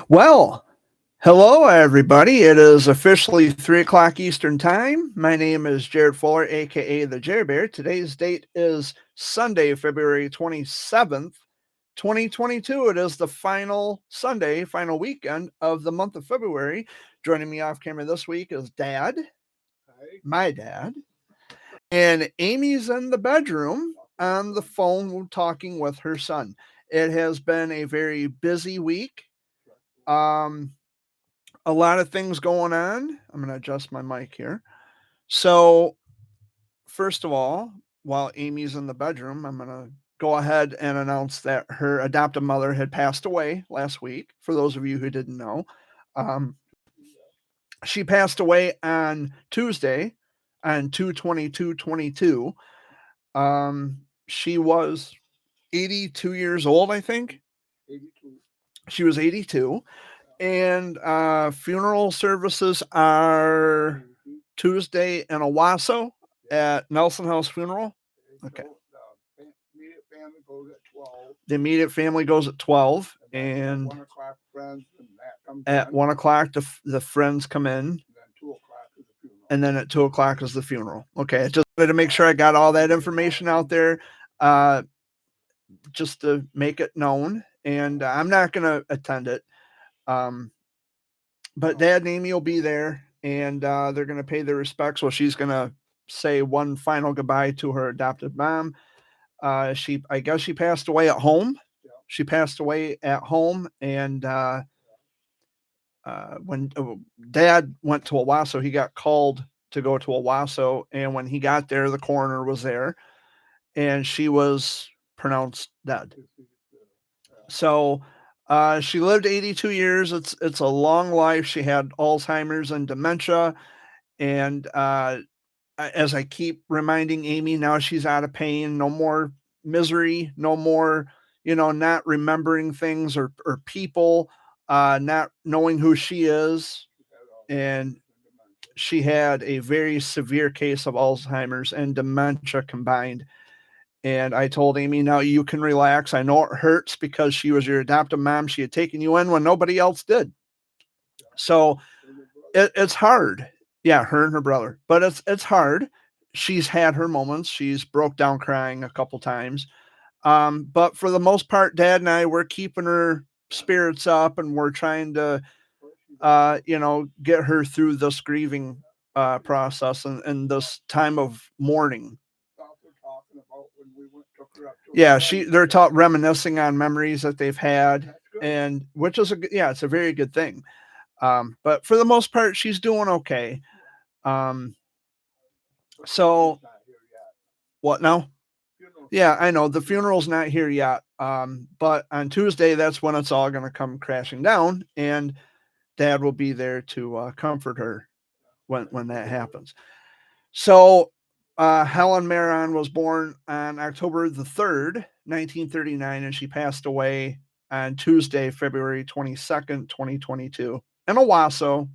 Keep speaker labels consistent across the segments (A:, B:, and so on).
A: Well, hello, everybody. It is officially 3 o'clock Eastern Time. My name is Jared Fuller, aka the Jerry Bear. Today's date is Sunday, February 27th, 2022. It is the final Sunday, final weekend of the month of February. Joining me off camera this week is Dad, my dad, and Amy's in the bedroom on the phone talking with her son. It has been a very busy week. Um, a lot of things going on. I'm going to adjust my mic here. So, first of all, while Amy's in the bedroom, I'm going to go ahead and announce that her adoptive mother had passed away last week. For those of you who didn't know, um, she passed away on Tuesday on 2/22/22. She was 82 years old, I think. 82. She was 82. And funeral services are Tuesday in Owasso at Nelson House Funeral. Okay. The immediate family goes at 12, and at 1 o'clock, the friends come in, and then at 2 o'clock is the funeral. Okay, I just wanted to make sure I got all that information out there, just to make it known, and I'm not going to attend it. But Dad and Amy will be there, and they're going to pay their respects. Well, she's going to say one final goodbye to her adopted mom. I guess she passed away at home. She passed away at home, and when Dad went to Owasso, he got called to go to Owasso, and when he got there, the coroner was there, and she was pronounced dead. So she lived 82 years. It's a long life. She had Alzheimer's and dementia, and as I keep reminding Amy, now she's out of pain. No more misery. No more, not remembering things or people, not knowing who she is. And she had a very severe case of Alzheimer's and dementia combined. And I told Amy, now you can relax. I know it hurts because she was your adoptive mom. She had taken you in when nobody else did. So it's hard. Yeah, her and her brother. But it's hard. She's had her moments. She's broke down crying a couple times. But for the most part, Dad and I, we're keeping her spirits up, and we're trying to get her through this grieving process and this time of mourning. Yeah, they're reminiscing on memories that they've had, and which is it's a very good thing. But for the most part, she's doing okay. Um, so what now? Yeah, I know the funeral's not here yet. But on Tuesday, that's when it's all going to come crashing down, and Dad will be there to comfort her when that happens. So Helen Maron was born on October the 3rd, 1939, and she passed away on Tuesday, February 22nd, 2022, in Owasso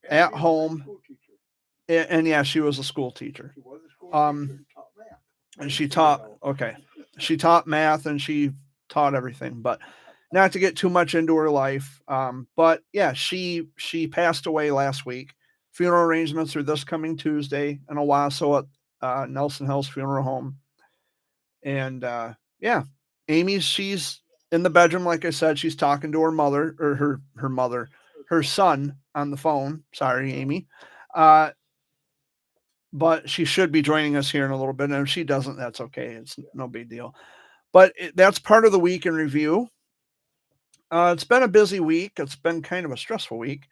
A: at home. And yeah, she was a school teacher. And she taught, okay, she taught math and she taught everything, but not to get too much into her life. But yeah, she passed away last week. Funeral arrangements are this coming Tuesday in Owasso at Nelson House Funeral Home. And yeah, she's in the bedroom, like I said, she's talking to her mother, or her mother, her son on the phone. Sorry, Amy. But she should be joining us here in a little bit. And if she doesn't, that's okay. It's no big deal. But that's part of the week in review. It's been a busy week. It's been kind of a stressful week.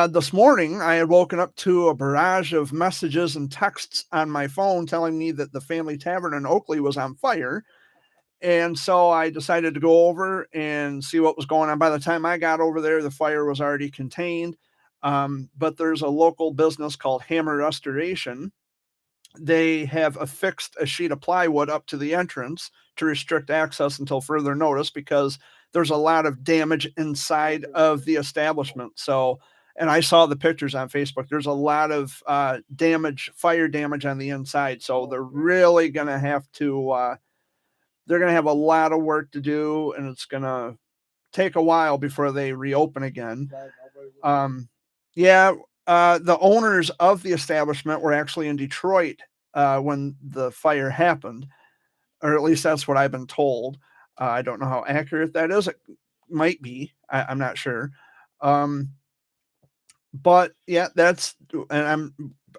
A: This morning, I had woken up to a barrage of messages and texts on my phone telling me that the Family Tavern in Oakley was on fire. And so I decided to go over and see what was going on. By the time I got over there, the fire was already contained. But there's a local business called Hammer Restoration. They have affixed a sheet of plywood up to the entrance to restrict access until further notice because there's a lot of damage inside of the establishment. So, and I saw the pictures on Facebook. There's a lot of fire damage on the inside. So they're really going to have to, they're going to have a lot of work to do, and it's going to take a while before they reopen again. Yeah, the owners of the establishment were actually in Detroit when the fire happened, or at least that's what I've been told. I don't know how accurate that is. It might be. I'm not sure. Um, but yeah,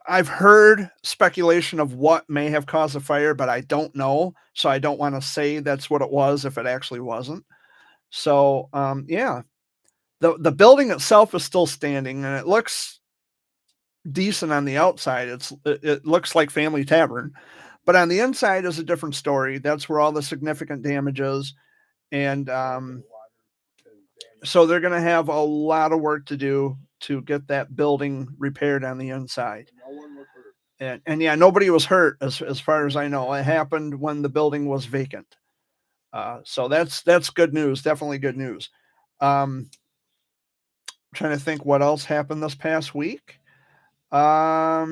A: I've heard speculation of what may have caused the fire, but I don't know. So I don't want to say that's what it was if it actually wasn't. So yeah, the building itself is still standing and it looks decent on the outside. It looks like Family Tavern, but on the inside is a different story. That's where all the significant damage is, and so they're going to have a lot of work to do to get that building repaired on the inside. And yeah, nobody was hurt as far as I know. It happened when the building was vacant. So that's good news. Definitely good news. Trying to think what else happened this past week. I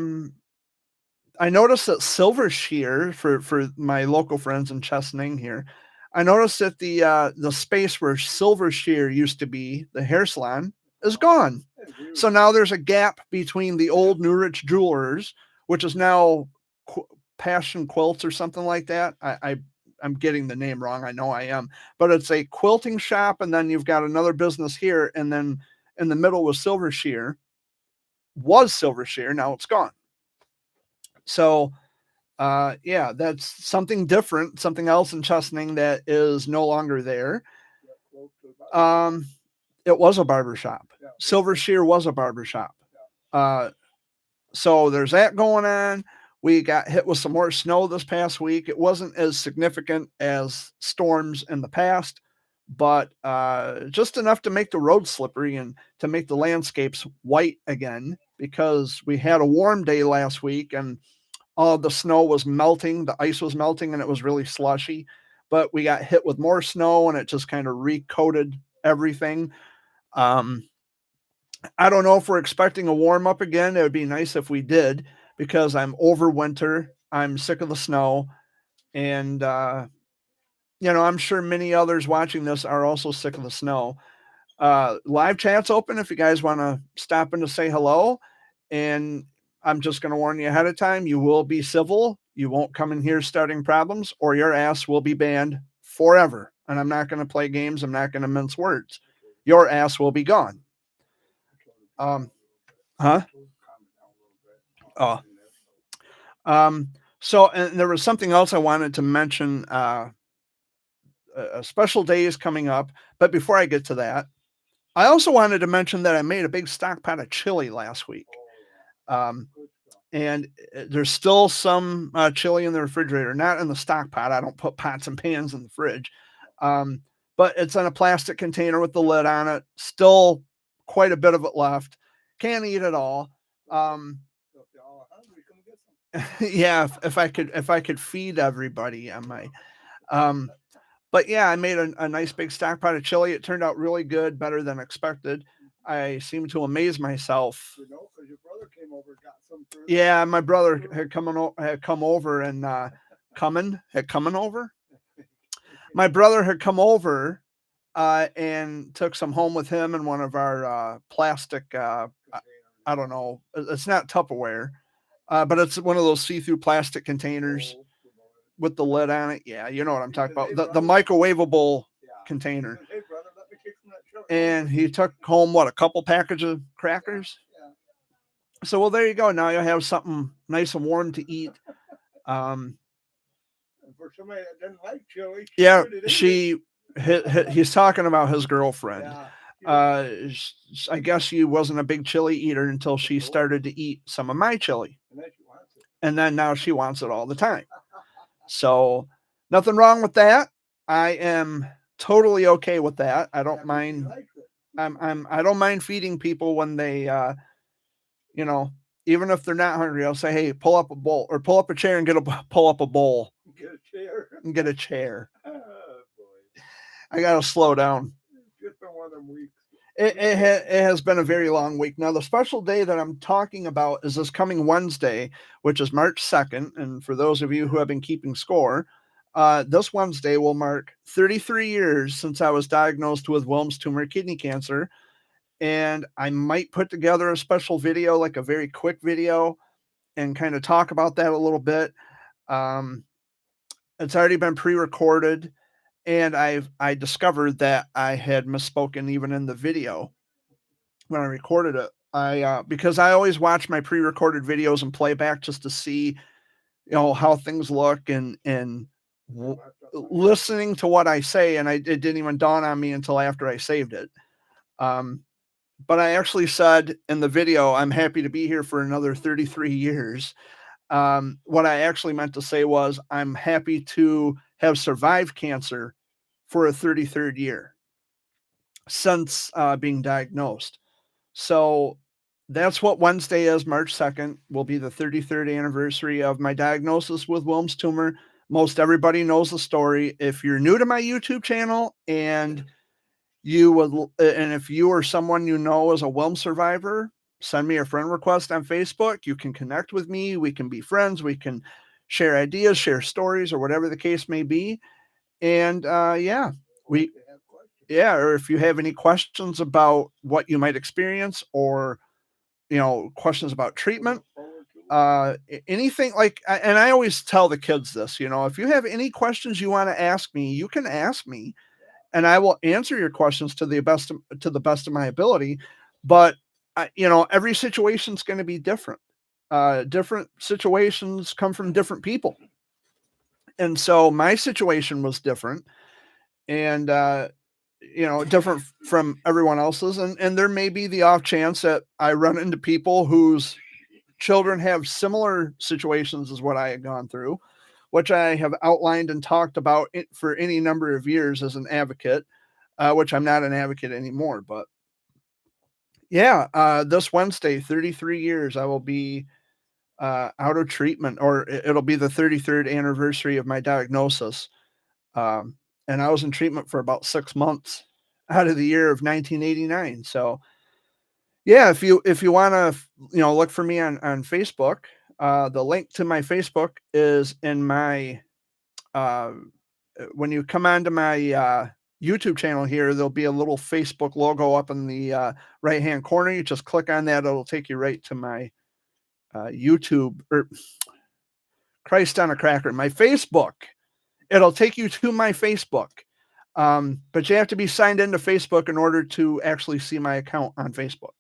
A: noticed that Silver Shear for my local friends in Chesaning here. I noticed that the space where Silver Shear used to be, the hair salon, is gone. So now there's a gap between the old New Rich Jewelers, which is now Passion Quilts or something like that. I'm getting the name wrong. I know I am, but it's a quilting shop, and then you've got another business here, and then in the middle was Silver Shear. Was Silver Shear, now it's gone. So yeah, that's something different, something else in Chesaning that is no longer there. It was a barbershop. Silver Shear was a barbershop. So there's that going on. We got hit with some more snow this past week. It wasn't as significant as storms in the past, but just enough to make the road slippery and to make the landscapes white again, because we had a warm day last week and all the snow was melting, the ice was melting, and it was really slushy. But we got hit with more snow, and it just kind of recoated everything. I don't know if we're expecting a warm up again. It would be nice if we did, because I'm over winter. I'm sick of the snow, and I'm sure many others watching this are also sick of the snow. Live chat's open if you guys want to stop in to say hello, and I'm just going to warn you ahead of time, you will be civil. You won't come in here starting problems, or your ass will be banned forever. And I'm not going to play games. I'm not going to mince words. Your ass will be gone. Huh? Oh. So, and there was something else I wanted to mention. A special day is coming up. But before I get to that, I also wanted to mention that I made a big stock pot of chili last week. And there's still some chili in the refrigerator, not in the stock pot. I don't put pots and pans in the fridge. But it's in a plastic container with the lid on it. Still quite a bit of it left. Can't eat it all. Yeah, if I could feed everybody, I might. But yeah, I made a nice big stock pot of chili. It turned out really good, better than expected. I seem to amaze myself. Because your brother came over and got some too. Yeah, my brother had come over and coming over. My brother had come over and took some home with him in one of our plastic. I don't know. It's not Tupperware, but it's one of those see-through plastic containers with the lid on it. Yeah, you know what I'm talking about. The microwavable container. And he took home a couple packages of crackers. So, well, there you go. Now you have something nice and warm to eat. For somebody that doesn't like chili, yeah, he's talking about his girlfriend. I guess she wasn't a big chili eater until she started to eat some of my chili, and then now she wants it all the time. So, nothing wrong with that. I am totally okay with that. I don't mind. I don't mind feeding people when they, even if they're not hungry, I'll say, hey, pull up a bowl or pull up a chair and pull up a bowl. Get a chair. And get a chair. Oh, boy. I got to slow down. It's been one of them weeks. It has been a very long week. Now, the special day that I'm talking about is this coming Wednesday, which is March 2nd. And for those of you who have been keeping score, This Wednesday will mark 33 years since I was diagnosed with Wilms tumor kidney cancer. And I might put together a special video, like a very quick video, and kind of talk about that a little bit. Um, it's already been pre-recorded, and I discovered that I had misspoken even in the video when I recorded it. Because I always watch my pre-recorded videos and playback just to see, how things look, and listening to what I say, and it didn't even dawn on me until after I saved it. But I actually said in the video, I'm happy to be here for another 33 years. What I actually meant to say was, I'm happy to have survived cancer for a 33rd year since being diagnosed. So that's what Wednesday is. March 2nd will be the 33rd anniversary of my diagnosis with Wilms tumor. Most everybody knows the story. If you're new to my YouTube channel and if you or someone you know is a Wilms survivor, send me a friend request on Facebook. You can connect with me. We can be friends. We can share ideas, share stories, or whatever the case may be. And yeah, or if you have any questions about what you might experience, or questions about treatment, anything like, and I always tell the kids this, if you have any questions you want to ask me, you can ask me, and I will answer your questions to the best of my ability. But every situation's going to be different. Different situations come from different people, and so my situation was different, and different from everyone else's. And there may be the off chance that I run into people whose children have similar situations as what I had gone through, which I have outlined and talked about for any number of years as an advocate, which I'm not an advocate anymore. But yeah, this Wednesday, 33 years, I will be out of treatment, or it'll be the 33rd anniversary of my diagnosis. And I was in treatment for about 6 months out of the year of 1989. So yeah, if you want to, look for me on Facebook, the link to my Facebook is in my, when you come onto my YouTube channel here, there'll be a little Facebook logo up in the right hand corner. You just click on that, it'll take you right to my YouTube, or Christ on a cracker, my Facebook. It'll take you to my Facebook. But you have to be signed into Facebook in order to actually see my account on Facebook.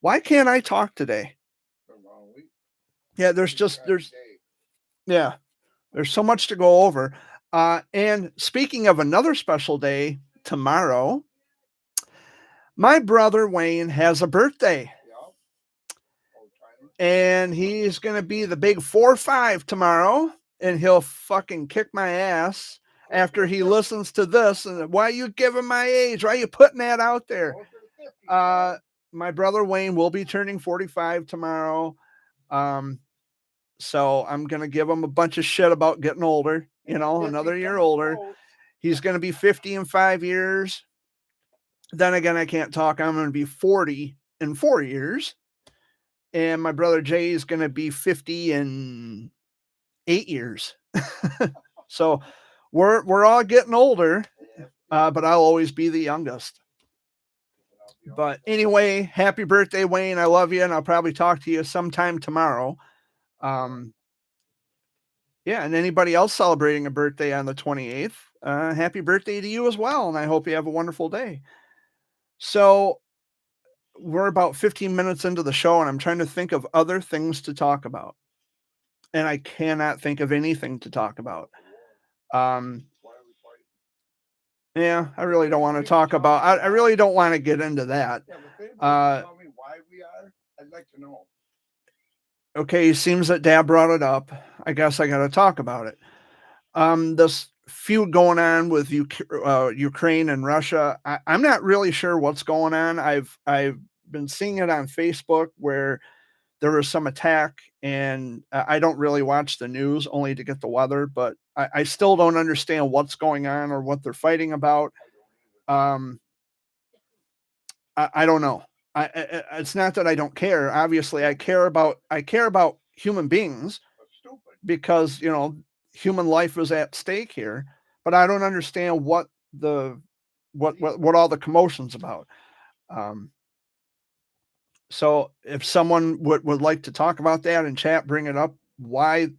A: Why can't I talk today? Yeah, there's so much to go over. And speaking of another special day, tomorrow, my brother Wayne has a birthday. And he's going to be the big 4-5 tomorrow, and he'll fucking kick my ass after he listens to this. And why are you giving my age? Why are you putting that out there? My brother Wayne will be turning 45 tomorrow. So I'm going to give him a bunch of shit about getting older, another year older. He's going to be 50 in 5 years. Then again, I can't talk. I'm going to be 40 in 4 years. And my brother Jay is going to be 50 in 8 years. So we're all getting older, but I'll always be the youngest. But anyway, happy birthday, Wayne. I love you, and I'll probably talk to you sometime tomorrow. Yeah, and anybody else celebrating a birthday on the 28th, happy birthday to you as well, and I hope you have a wonderful day. So we're about 15 minutes into the show, and I'm trying to think of other things to talk about, and I cannot think of anything to talk about. Yeah, I really don't want to talk about. I really don't want to get into that.
B: Tell me why we are. I'd like to know.
A: Okay, seems that Dad brought it up. I guess I got to talk about it. This feud going on with Ukraine and Russia. I'm not really sure what's going on. I've been seeing it on Facebook where there was some attack, and I don't really watch the news, only to get the weather, but I still don't understand what's going on or what they're fighting about. I don't know. It's not that I don't care. Obviously, I care about human beings, because human life is at stake here, but I don't understand what all the commotion's about. Um, so if someone would like to talk about that in chat, bring it up, why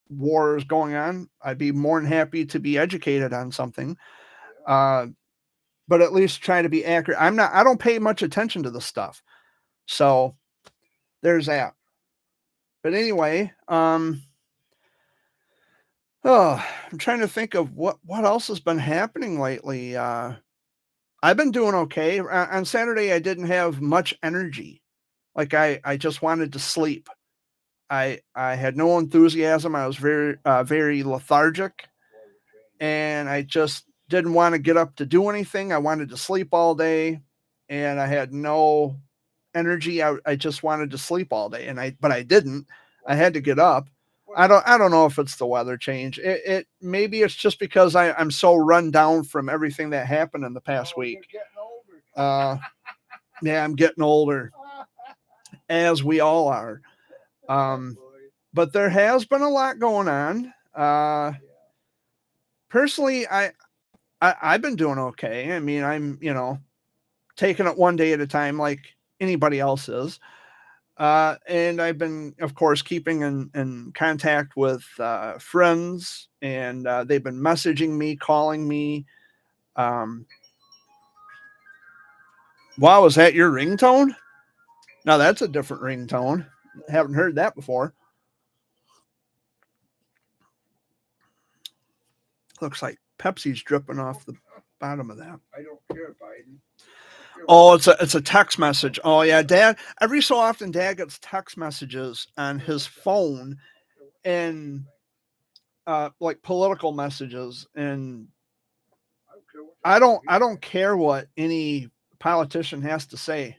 A: war is going on, I'd be more than happy to be educated on something. But at least try to be accurate. I don't pay much attention to the stuff. So there's that. But anyway, I'm trying to think of what else has been happening lately. I've been doing okay. On Saturday, I didn't have much energy. Like I just wanted to sleep. I had no enthusiasm. I was very lethargic, and I just didn't want to get up to do anything. I wanted to sleep all day, and I had no energy. I just wanted to sleep all day, but I didn't. I had to get up. I don't know if it's the weather change. It maybe it's just because I'm so run down from everything that happened in the past week. Yeah, I'm getting older, as we all are. But there has been a lot going on. Personally, I've been doing okay. I mean, I'm taking it one day at a time, like anybody else is. And I've been, of course, keeping in contact with friends, and they've been messaging me, calling me. Wow, is that your ringtone? Now that's a different ringtone. Haven't heard that before. Looks like Pepsi's dripping off the bottom of that.
B: I don't care, Biden.
A: Oh, it's a text message. Oh yeah, Dad. Every so often, Dad gets text messages on his phone, and like political messages, and I don't care what any politician has to say.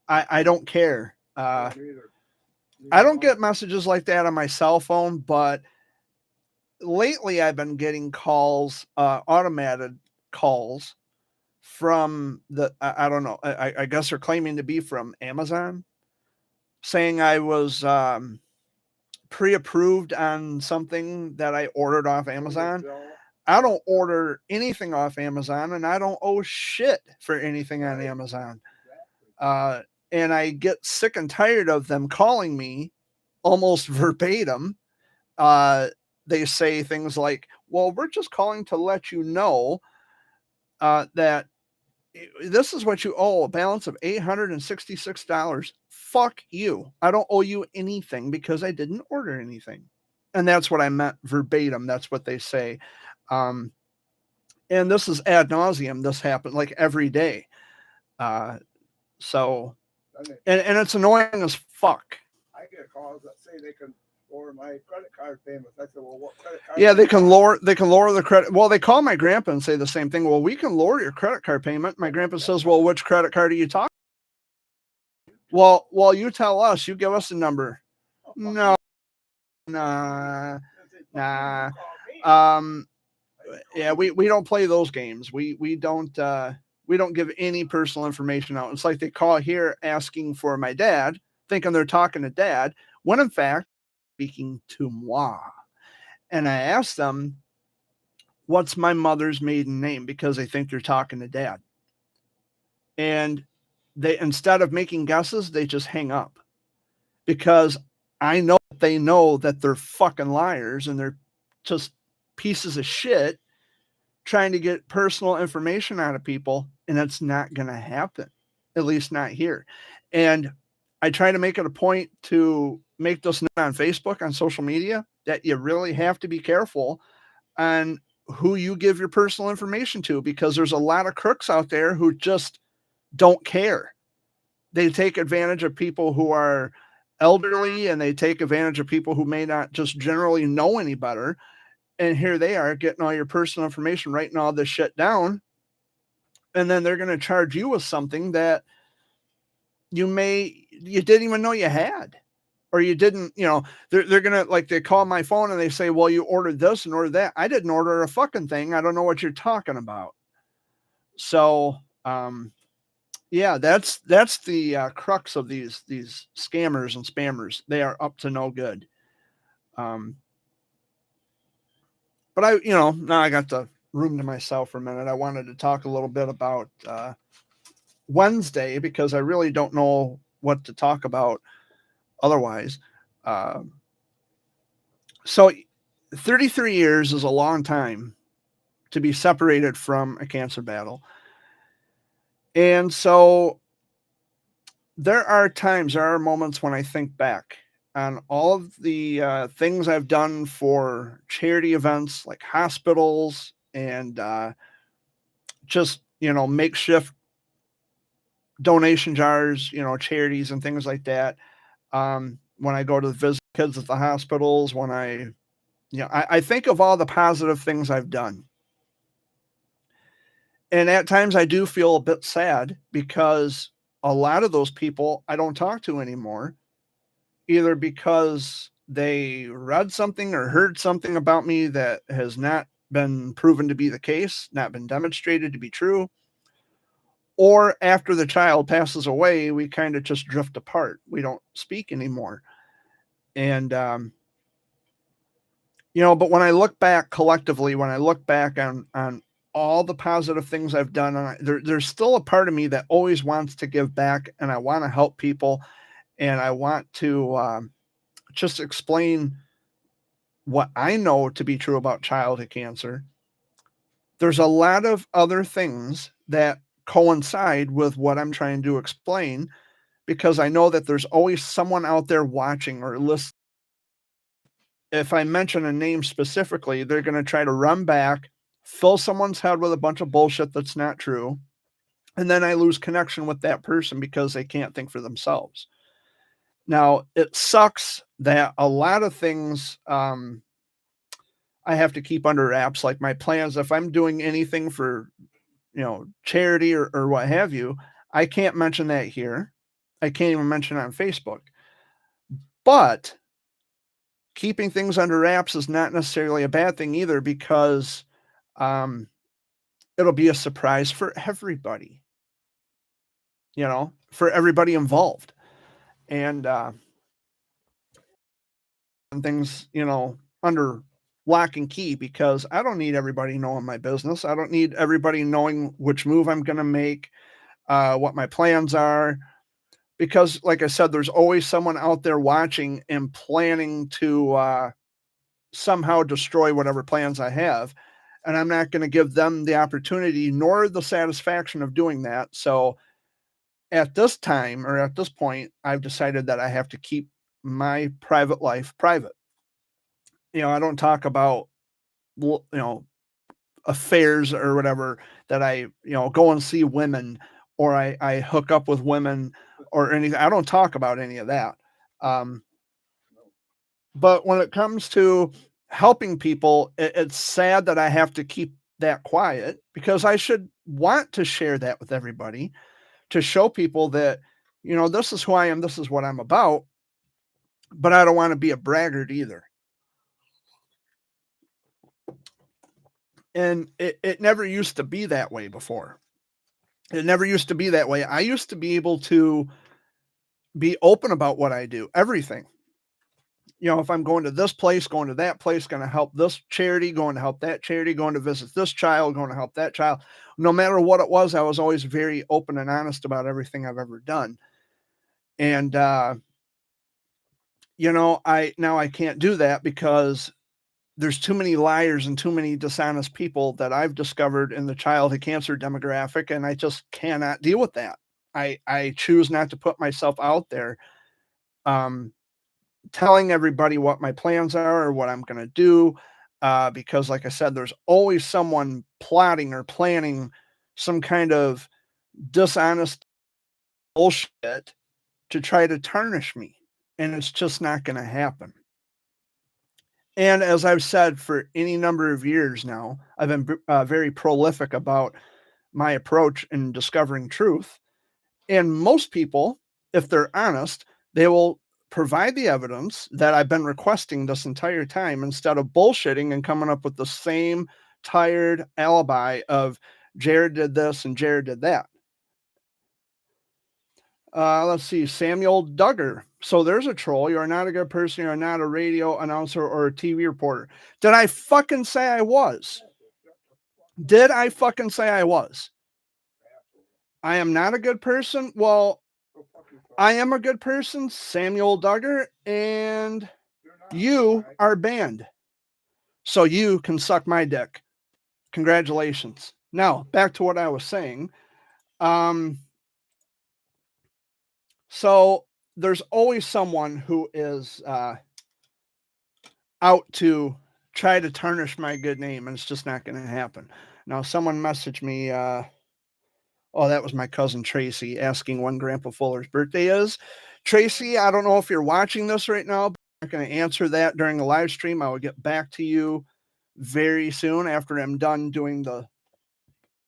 A: I don't care. I don't get messages like that on my cell phone, but lately I've been getting calls, automated calls from I don't know. I guess they're claiming to be from Amazon, saying I was pre-approved on something that I ordered off Amazon. I don't order anything off Amazon, and I don't owe shit for anything on Amazon. And I get sick and tired of them calling me almost verbatim. They say things like, well, we're just calling to let you know that this is what you owe, a balance of $866. Fuck you. I don't owe you anything because I didn't order anything. And that's what I meant verbatim. That's what they say. And this is ad nauseum. This happened like every day. So, and it's annoying as fuck.
B: I get calls that say they can lower my credit card payments. I said, well, what credit card?
A: Yeah, they can lower the credit. Well, they call my grandpa and say the same thing. Well, we can lower your credit card payment. My grandpa says, well, which credit card are you talking? Well, you tell us. You give us a number. No, nah. Yeah, we don't play those games. We don't give any personal information out. It's like they call here asking for my dad, thinking they're talking to Dad, when in fact speaking to moi. And I asked them, what's my mother's maiden name? Because they think they're talking to Dad. And they, instead of making guesses, they just hang up. Because I know they know that they're fucking liars and they're just pieces of shit trying to get personal information out of people, and it's not going to happen, at least not here. And I try to make it a point to make this known on Facebook, on social media, that you really have to be careful on who you give your personal information to, because there's a lot of crooks out there who just don't care. They take advantage of people who are elderly, and they take advantage of people who may not just generally know any better. And here they are getting all your personal information, writing all this shit down. And then they're going to charge you with something that you didn't even know you had, or you didn't, they're going to, like, they call my phone and they say, well, you ordered this and ordered that. I didn't order a fucking thing. I don't know what you're talking about. So, yeah, that's the crux of these scammers and spammers. They are up to no good. But now I got the room to myself for a minute. I wanted to talk a little bit about Wednesday because I really don't know what to talk about otherwise. Um, so 33 years is a long time to be separated from a cancer battle. And so there are moments when I think back on all of the things I've done for charity events like hospitals and just, makeshift donation jars, charities and things like that. When I go to visit kids at the hospitals, when I think of all the positive things I've done. And at times I do feel a bit sad because a lot of those people I don't talk to anymore, either because they read something or heard something about me that has not been proven to be the case, not been demonstrated to be true, or after the child passes away, we kind of just drift apart. We don't speak anymore. And, but when I look back collectively, when I look back on all the positive things I've done, and there's still a part of me that always wants to give back, and I want to help people, and I want to just explain what I know to be true about childhood cancer. There's a lot of other things that coincide with what I'm trying to explain because I know that there's always someone out there watching or listening. If I mention a name specifically, they're going to try to run back, fill someone's head with a bunch of bullshit that's not true. And then I lose connection with that person because they can't think for themselves. Now, it sucks that a lot of things I have to keep under wraps, like my plans. If I'm doing anything for, charity or what have you, I can't mention that here. I can't even mention it on Facebook. But keeping things under wraps is not necessarily a bad thing either because it'll be a surprise for everybody, for everybody involved. And things, under lock and key because I don't need everybody knowing my business. I don't need everybody knowing which move I'm going to make, what my plans are. Because, like I said, there's always someone out there watching and planning to somehow destroy whatever plans I have. And I'm not going to give them the opportunity nor the satisfaction of doing that. So at this time or at this point, I've decided that I have to keep my private life private. I don't talk about, affairs or whatever that I, go and see women or I hook up with women or anything. I don't talk about any of that. But when it comes to helping people, it's sad that I have to keep that quiet because I should want to share that with everybody to show people that, this is who I am, this is what I'm about, but I don't want to be a braggart either. And it never used to be that way before. It never used to be that way. I used to be able to be open about what I do, everything. If I'm going to this place, going to that place, going to help this charity, going to help that charity, going to visit this child, going to help that child, no matter what it was, I was always very open and honest about everything I've ever done. And, I can't do that because there's too many liars and too many dishonest people that I've discovered in the childhood cancer demographic, and I just cannot deal with that. I choose not to put myself out there, telling everybody what my plans are or what I'm going to do, because, like I said, there's always someone plotting or planning some kind of dishonest bullshit to try to tarnish me, and it's just not going to happen. And as I've said for any number of years now, I've been very prolific about my approach in discovering truth. And most people, if they're honest, they will provide the evidence that I've been requesting this entire time instead of bullshitting and coming up with the same tired alibi of Jared did this and Jared did that. Let's see, Samuel Duggar. So there's a troll. You are not a good person. You are not a radio announcer or a TV reporter. Did I fucking say I was? Did I fucking say I was? I am not a good person. Well, I am a good person, Samuel Duggar, and you are banned. So you can suck my dick. Congratulations. Now, back to what I was saying. So there's always someone who is out to try to tarnish my good name, and it's just not going to happen. Now, someone messaged me, oh, that was my cousin Tracy asking when Grandpa Fuller's birthday is. Tracy, I don't know if you're watching this right now, but I'm not going to answer that during the live stream. I will get back to you very soon after I'm done doing the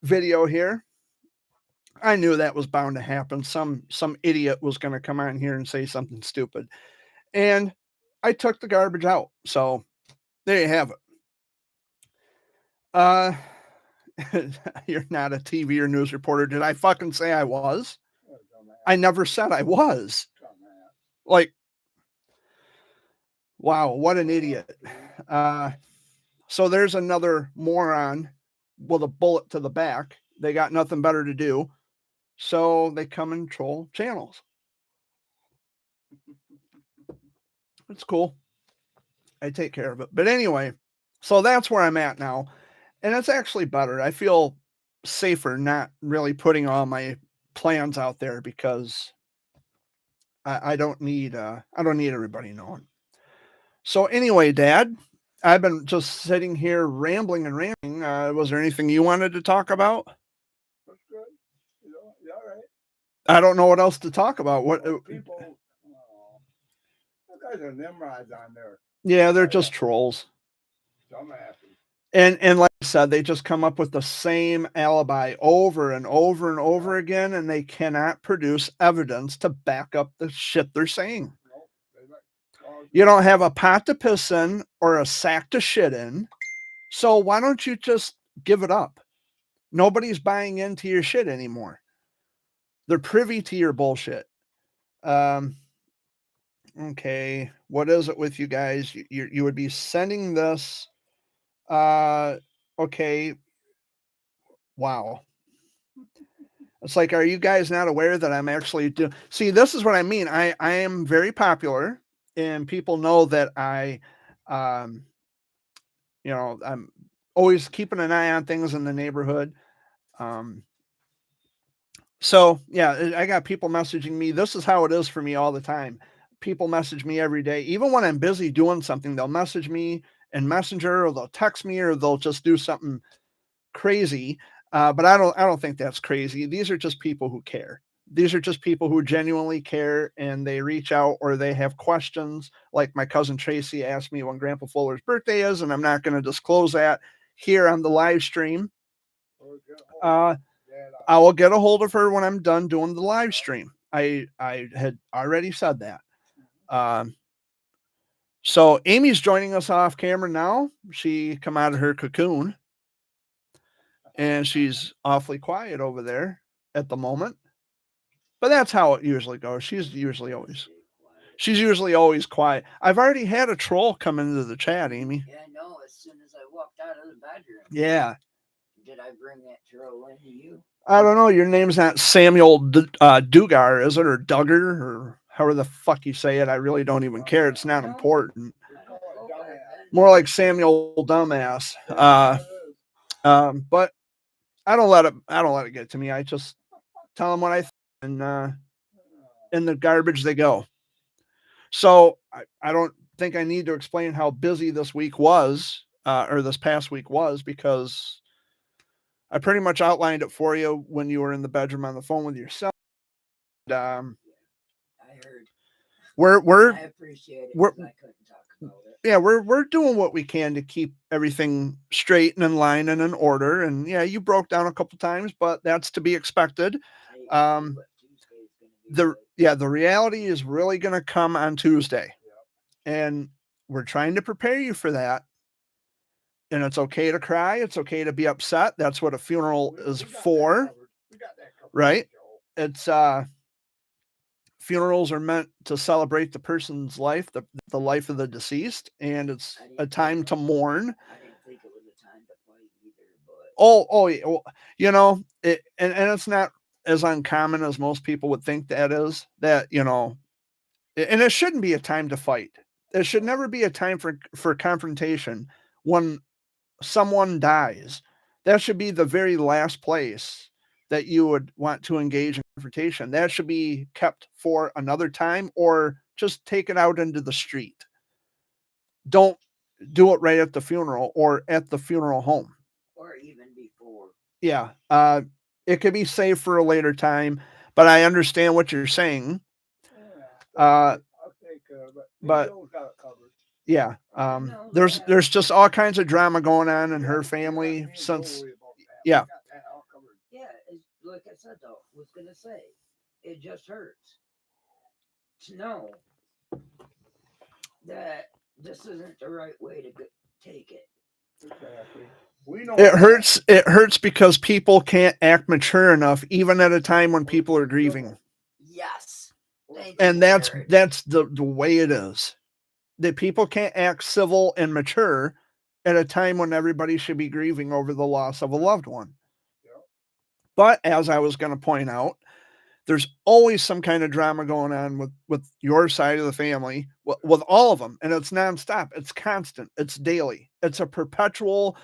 A: video here. I knew that was bound to happen. Some idiot was going to come on here and say something stupid. And I took the garbage out. So there you have it. You're not a TV or news reporter. Did I fucking say I was? I never said I was. Like, wow, what an idiot. So there's another moron with a bullet to the back. They got nothing better to do. So they come and troll channels. It's cool. I take care of it. But anyway, so that's where I'm at now. And it's actually better. I feel safer not really putting all my plans out there because I don't need everybody knowing. So anyway, Dad, I've been just sitting here rambling and ranting. Was there anything you wanted to talk about?
B: That's good. Yeah, all right.
A: I don't know what else to talk about. What
B: people? Guys are Nimrods on there.
A: Yeah, they're just trolls.
B: Dumbasses.
A: And like I said, they just come up with the same alibi over and over and over again, and they cannot produce evidence to back up the shit they're saying. You don't have a pot to piss in or a sack to shit in. So why don't you just give it up? Nobody's buying into your shit anymore. They're privy to your bullshit. Okay, what is it with you guys? You would be sending this. Okay. Wow. It's like, are you guys not aware that I'm actually doing? See, this is what I mean. I am very popular, and people know that I'm always keeping an eye on things in the neighborhood. So yeah, I got people messaging me. This is how it is for me all the time. People message me every day, even when I'm busy doing something. They'll message me in Messenger, or they'll text me, or they'll just do something crazy. But I don't think that's crazy. These are just people who care. These are just people who genuinely care, and they reach out or they have questions. Like my cousin Tracy asked me when Grandpa Fuller's birthday is, and I'm not going to disclose that here on the live stream. I will get a hold of her when I'm done doing the live stream. I had already said that. So Amy's joining us off camera now. She come out of her cocoon, and she's awfully quiet over there at the moment. But that's how it usually goes. She's usually always quiet. I've already had a troll come into the chat, Amy.
C: Yeah, I know. As soon as I walked out of the bedroom.
A: Yeah.
C: Did I bring that troll into you?
A: I don't know. Your name's not Samuel Dugar, is it? Or Duggar, or however the fuck you say it. I really don't even care. It's not important. More like Samuel Dumbass. But I don't let it get to me. I just tell them what I think, and in the garbage they go. So I don't think I need to explain how busy this week was, or this past week was, because I pretty much outlined it for you when you were in the bedroom on the phone with yourself.
C: I heard. I appreciate it. I couldn't talk about it.
A: Yeah, we're doing what we can to keep everything straight and in line and in order. And yeah, you broke down a couple times, but that's to be expected. The reality is really going to come on Tuesday, and we're trying to prepare you for that. And it's okay to cry. It's okay to be upset. That's what a funeral is for, right? It's funerals are meant to celebrate the person's life, the life of the deceased, and it's a time to mourn.
C: I didn't think it was a time to fight either, but
A: Oh, yeah, well, you know, and it's not as uncommon as most people would think that is, that, you know, and it shouldn't be a time to fight. It should never be a time for confrontation when someone dies. That should be the very last place that you would want to engage in confrontation. That should be kept for another time, or just take it out into the street. Don't do it right at the funeral or at the funeral home.
C: or even before.
A: Yeah. It could be saved for a later time, but I understand what you're saying.
B: I'll take care of it.
A: but-
B: Joe's got it covered.
A: Yeah.
C: No,
A: There's just all kinds of drama going on in her
B: Yeah,
A: family
B: me and Joe
A: since,
B: worry about that.
A: yeah.
B: We got that all covered.
C: Yeah, it's, like I said though, was gonna say, it just hurts to know that this isn't the right way to take it.
B: Exactly. We know
A: it
B: that.
A: hurts because people can't act mature enough, even at a time when people are grieving.
C: Yes. Thank you,
A: And that's
C: Jared.
A: the way it is. That people can't act civil and mature at a time when everybody should be grieving over the loss of a loved one.
B: Yep.
A: But as I was going to point out, there's always some kind of drama going on with your side of the family, with all of them, and it's nonstop. It's constant. It's daily. It's a perpetual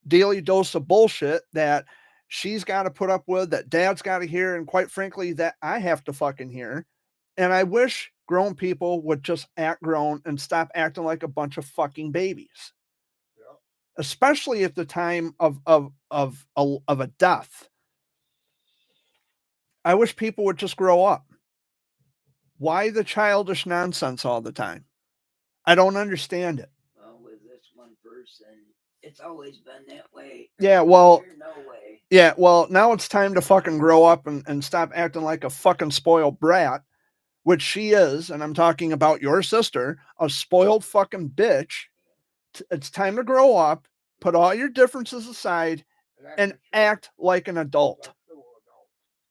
A: daily dose of bullshit that she's got to put up with, that dad's got to hear, and quite frankly, that I have to fucking hear. And I wish grown people would just act grown and stop acting like a bunch of fucking babies,
B: Yep.
A: especially at the time of a death. I wish people would just grow up. Why the childish nonsense all the time? I don't understand it.
C: Well, with this one person, it's always been that way.
A: Yeah, well,
C: There's no way.
A: yeah, well, now it's time to fucking grow up and stop acting like a fucking spoiled brat, which she is, and I'm talking about your sister, a spoiled fucking bitch. It's time to grow up, put all your differences aside, and act like an adult.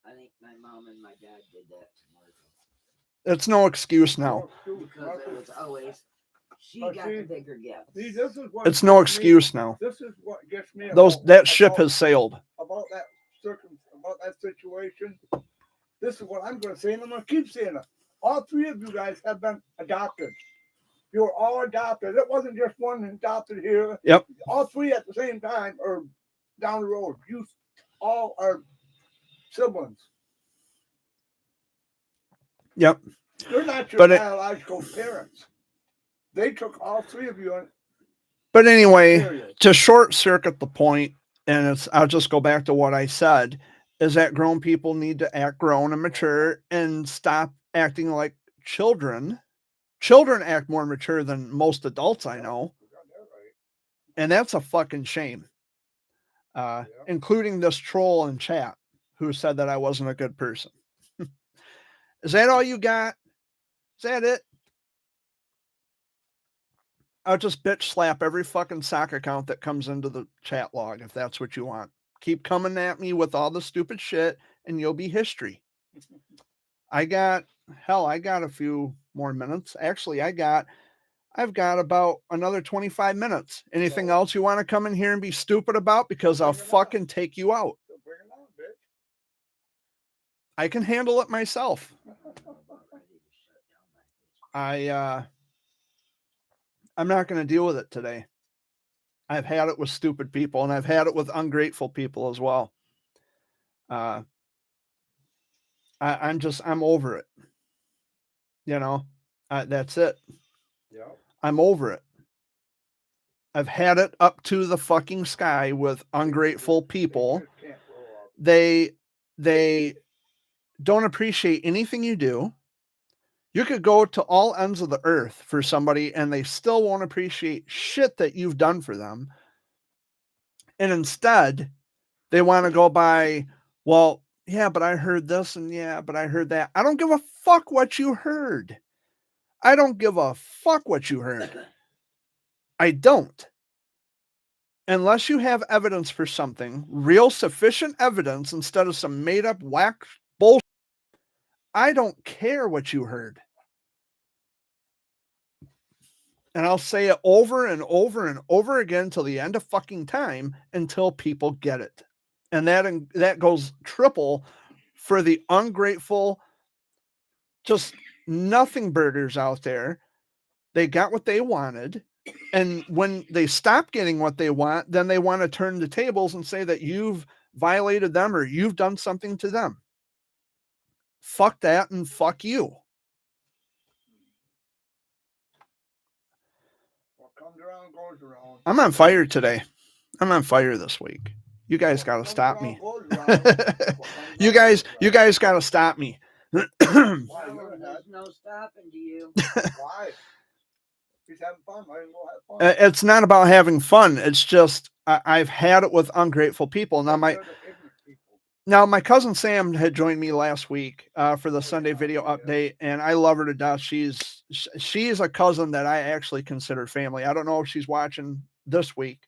C: I think my mom and my dad did that to Martha.
A: It's no excuse now.
C: Because it was always, she
B: But
C: got
B: see-
C: the bigger gift.
B: See, this is what
A: It's no
B: gets me-
A: excuse now.
B: This is what gets me
A: That ship has sailed.
B: about that situation. This is what I'm going to say, and I'm going to keep saying it. All three of you guys have been adopted. You were all adopted. It wasn't just one adopted here.
A: Yep.
B: All three at the same time or down the road. You all are siblings.
A: Yep.
B: They're not your
A: But
B: biological parents. They took all three of you on.
A: But anyway,
B: Period.
A: to short circuit the point, and I'll just go back to what I said, is that grown people need to act grown and mature and stop acting like children. Children act more mature than most adults I know, and that's a fucking shame. Including this troll in chat who said that I wasn't a good person. Is that all you got? Is that it? I'll just bitch slap every fucking sock account that comes into the chat log if that's what you want. Keep coming at me with all the stupid shit and you'll be history. I got a few more minutes. Actually, I've got about another 25 minutes. Anything else you want to come in here and be stupid about? Because I'll fucking take you out.
B: So bring it on, bitch.
A: I can handle it myself. I'm not going to deal with it today. I've had it with stupid people and I've had it with ungrateful people as well. I'm over it. You know, that's it.
B: Yeah.
A: I'm over it. I've had it up to the fucking sky with ungrateful people. They don't appreciate anything you do. You could go to all ends of the earth for somebody and they still won't appreciate shit that you've done for them. And instead, they want to go by, well, yeah, but I heard this and yeah, but I heard that. I don't give a fuck what you heard. I don't give a fuck what you heard. I don't. Unless you have evidence for something, real sufficient evidence instead of some made up whack bullshit, I don't care what you heard. And I'll say it over and over and over again till the end of fucking time until people get it. And that goes triple for the ungrateful, just nothing burgers out there. They got what they wanted. And when they stop getting what they want, then they want to turn the tables and say that you've violated them or you've done something to them. Fuck that and fuck you.
B: What comes around goes around.
A: I'm on fire today. I'm on fire this week. You guys got to stop me. You guys got to stop me.
B: Why?
C: No, there's no stopping to you.
B: Why? He's having fun. Why didn't go have fun?
A: It's not about having fun. It's just I've had it with ungrateful people. Now my cousin Sam had joined me last week for the Sunday video update, and I love her to death. She's a cousin that I actually consider family. I don't know if she's watching this week,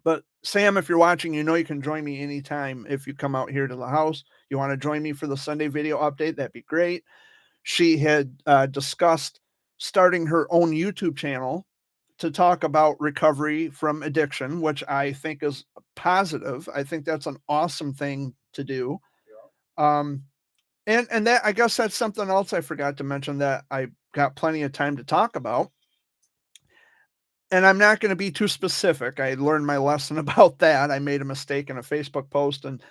A: but Sam, if you're watching, you know you can join me anytime if you come out here to the house. You want to join me for the Sunday video update, that'd be great. She had discussed starting her own YouTube channel to talk about recovery from addiction, which I think is positive. I think that's an awesome thing to do. And that, I guess that's something else I forgot to mention that I got plenty of time to talk about. And I'm not going to be too specific. I learned my lesson about that. I made a mistake in a Facebook post and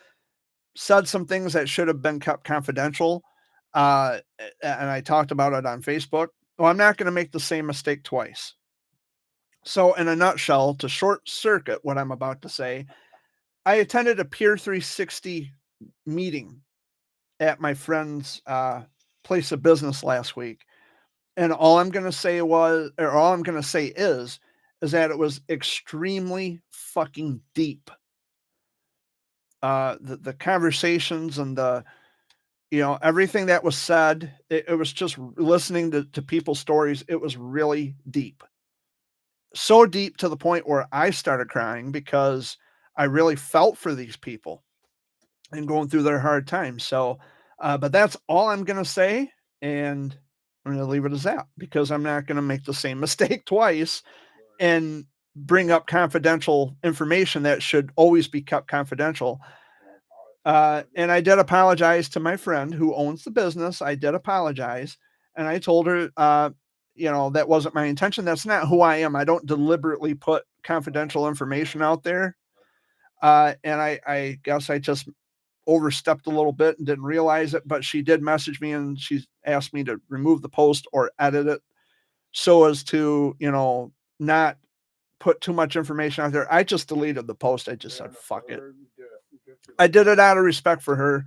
A: said some things that should have been kept confidential. And I talked about it on Facebook. Well, I'm not going to make the same mistake twice. So in a nutshell, to short circuit what I'm about to say, I attended a Peer 360 meeting at my friend's place of business last week. And all I'm going to say is that it was extremely fucking deep. The conversations and everything that was said, it was just listening to people's stories. It was really deep. So deep to the point where I started crying because I really felt for these people and going through their hard times. So, but that's all I'm going to say. And I'm going to leave it as that because I'm not going to make the same mistake twice and bring up confidential information that should always be kept confidential. And I did apologize to my friend who owns the business. I did apologize. And I told her, that wasn't my intention. That's not who I am. I don't deliberately put confidential information out there. And I guess I just overstepped a little bit and didn't realize it, but she did message me and she asked me to remove the post or edit it so as to, not put too much information out there. I just deleted the post. I just said, fuck it. I did it out of respect for her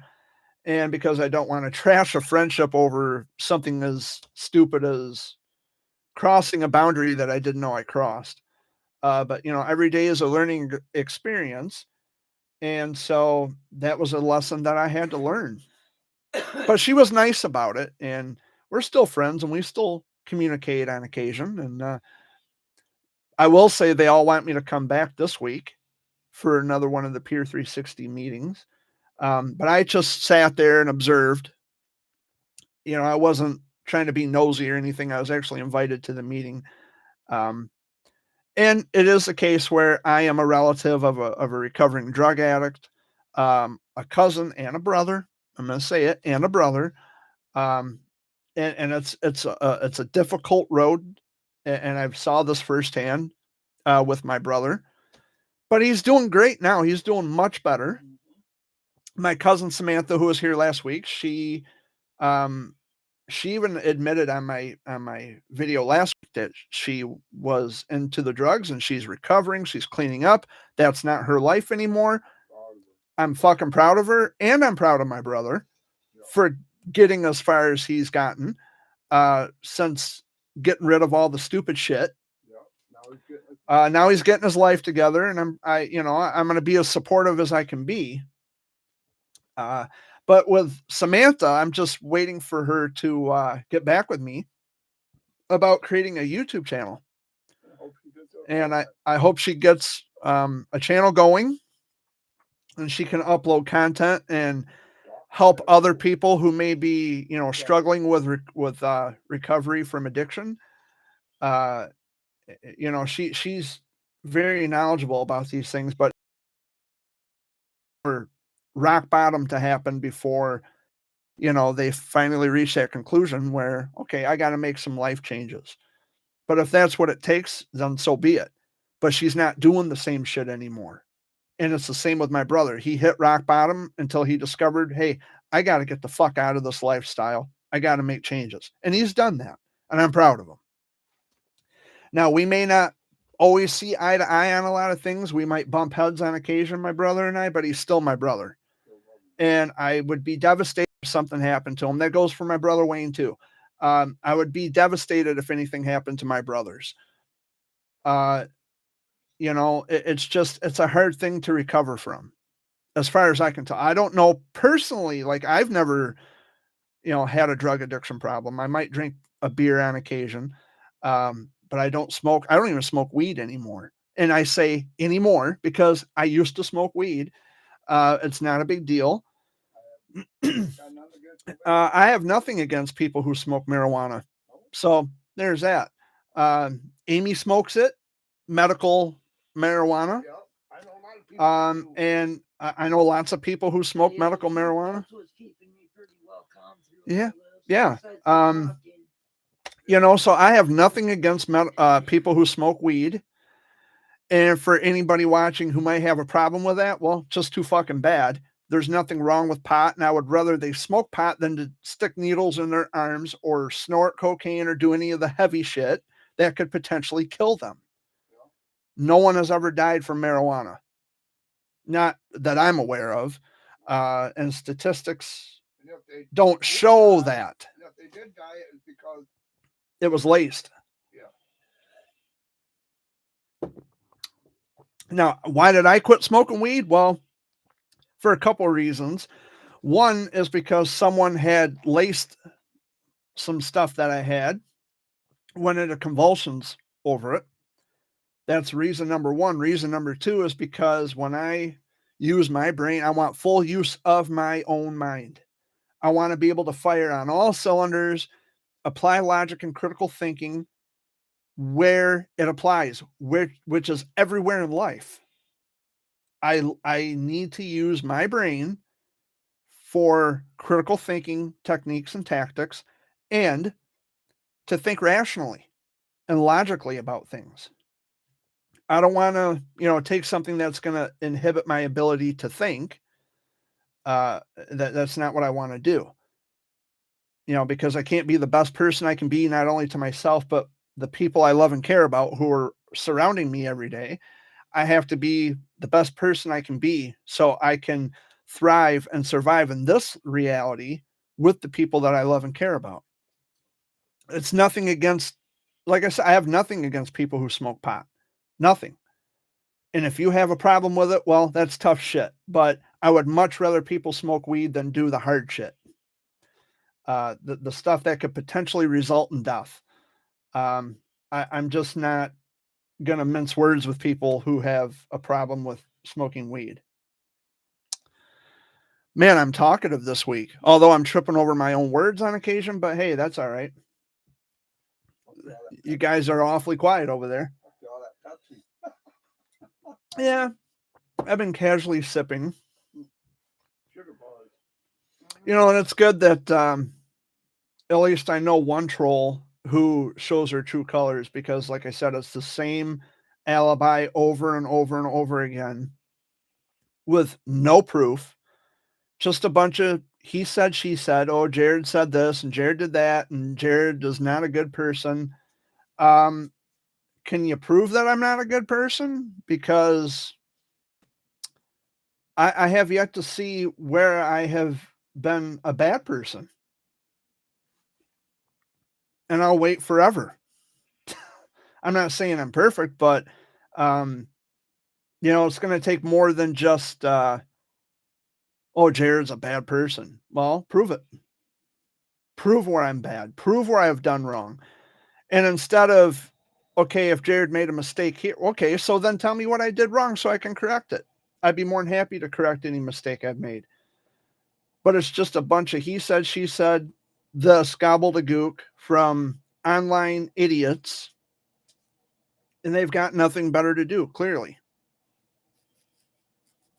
A: and because I don't want to trash a friendship over something as stupid as crossing a boundary that I didn't know I crossed. But every day is a learning experience. And so that was a lesson that I had to learn. But she was nice about it. And we're still friends and we still communicate on occasion. And I will say they all want me to come back this week for another one of the Peer 360 meetings. But I just sat there and observed. I wasn't trying to be nosy or anything. I was actually invited to the meeting. And it is a case where I am a relative of a recovering drug addict, a cousin and a brother. I'm going to say it, and a brother. And it's a difficult road. And I saw this firsthand with my brother, but he's doing great now. He's doing much better. My cousin Samantha, who was here last week, she even admitted on my video last week that she was into the drugs and she's recovering. She's cleaning up. That's not her life anymore. I'm fucking proud of her. And I'm proud of my brother for getting as far as he's gotten since getting rid of all the stupid shit. Now he's getting his life together and I'm going to be as supportive as I can be. But with Samantha, I'm just waiting for her to get back with me about creating a YouTube channel. And I hope she gets a channel going and she can upload content and help other people who may be, struggling with recovery from addiction. She's very knowledgeable about these things, but for rock bottom to happen before, they finally reach that conclusion where, okay, I got to make some life changes. But if that's what it takes, then so be it. But she's not doing the same shit anymore. And it's the same with my brother. He hit rock bottom until he discovered, hey, I got to get the fuck out of this lifestyle. I got to make changes. And he's done that. And I'm proud of him. Now, we may not always see eye to eye on a lot of things. We might bump heads on occasion, my brother and I, but he's still my brother. And I would be devastated if something happened to him. That goes for my brother Wayne too. I would be devastated if anything happened to my brothers. It's a hard thing to recover from, as far as I can tell. I don't know personally, like I've never, had a drug addiction problem. I might drink a beer on occasion, but I don't smoke. I don't even smoke weed anymore. And I say anymore because I used to smoke weed. It's not a big deal. I have nothing against people who smoke marijuana. So there's that. Amy smokes it, medical marijuana. And I know lots of people who smoke medical marijuana.
C: That's what's keeping me pretty well calm through
A: Yeah,
C: all this.
A: yeah.
C: Besides the talking.
A: So I have nothing against people who smoke weed. And for anybody watching who might have a problem with that, well, just too fucking bad. There's nothing wrong with pot, and I would rather they smoke pot than to stick needles in their arms or snort cocaine or do any of the heavy shit that could potentially kill them. No one has ever died from marijuana. Not that I'm aware of. And statistics don't show that.
B: And if they did die, it's because
A: It was laced.
B: Yeah.
A: Now, why did I quit smoking weed? Well, for a couple of reasons. One is because someone had laced some stuff that I had, went into convulsions over it. That's reason number one. Reason number two is because when I use my brain, I want full use of my own mind. I want to be able to fire on all cylinders, apply logic and critical thinking where it applies, which is everywhere in life. I need to use my brain for critical thinking techniques and tactics and to think rationally and logically about things. I don't want to, take something that's going to inhibit my ability to think. That's not what I want to do. Because I can't be the best person I can be, not only to myself, but the people I love and care about who are surrounding me every day. I have to be the best person I can be so I can thrive and survive in this reality with the people that I love and care about. It's nothing against, like I said, I have nothing against people who smoke pot. Nothing. And if you have a problem with it, well, that's tough shit. But I would much rather people smoke weed than do the hard shit. The stuff that could potentially result in death. I'm just not going to mince words with people who have a problem with smoking weed. Man, I'm talkative this week, although I'm tripping over my own words on occasion, but hey, that's all right. You guys are awfully quiet over there. Yeah, I've been casually sipping. And it's good that at least I know one troll who shows her true colors, because like I said, it's the same alibi over and over and over again with no proof. Just a bunch of he said, she said, oh, Jared said this and Jared did that and Jared is not a good person. Can you prove that I'm not a good person? Because I have yet to see where I have been a bad person. And I'll wait forever. I'm not saying I'm perfect, but, it's going to take more than just, oh, Jared's a bad person. Well, prove it. Prove where I'm bad. Prove where I've done wrong. And instead of, okay, if Jared made a mistake here, okay, so then tell me what I did wrong so I can correct it. I'd be more than happy to correct any mistake I've made. but it's just a bunch of he said, she said, this gobbledygook from online idiots, and they've got nothing better to do, clearly.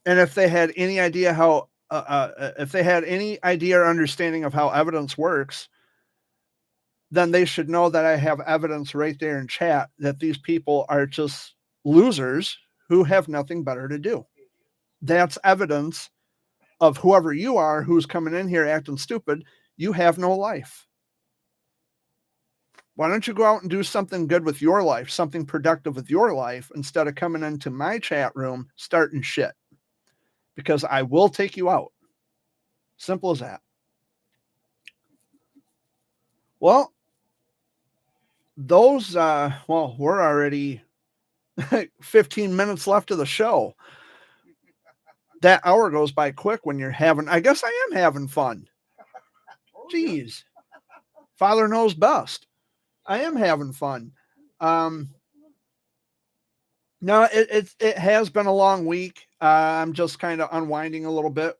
A: And if they had any idea how, if they had any idea or understanding of how evidence works, then they should know that I have evidence right there in chat that these people are just losers who have nothing better to do. That's evidence of whoever you are who's coming in here acting stupid. You have no life. Why don't you go out and do something good with your life, something productive with your life, instead of coming into my chat room starting shit? Because I will take you out. Simple as that. Well, those, well, we're already 15 minutes left of the show. That hour goes by quick when you're having, I guess I am having fun. Jeez. Father knows best. I am having fun. No, it has been a long week. I'm just kind of unwinding a little bit.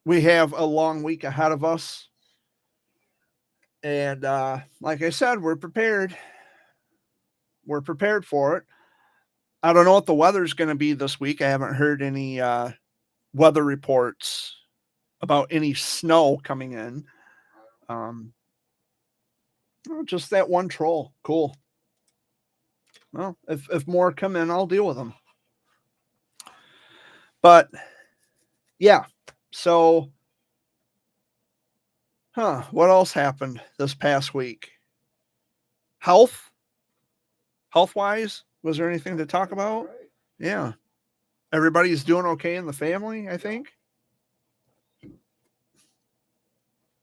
A: We have a long week ahead of us. And like I said, we're prepared. We're prepared for it. I don't know what the weather's going to be this week. I haven't heard any weather reports about any snow coming in. Just that one troll. Cool. Well, if more come in, I'll deal with them. But yeah, so, what else happened this past week? Health-wise, was there anything to talk about? Yeah. Everybody's doing okay in the family, I think.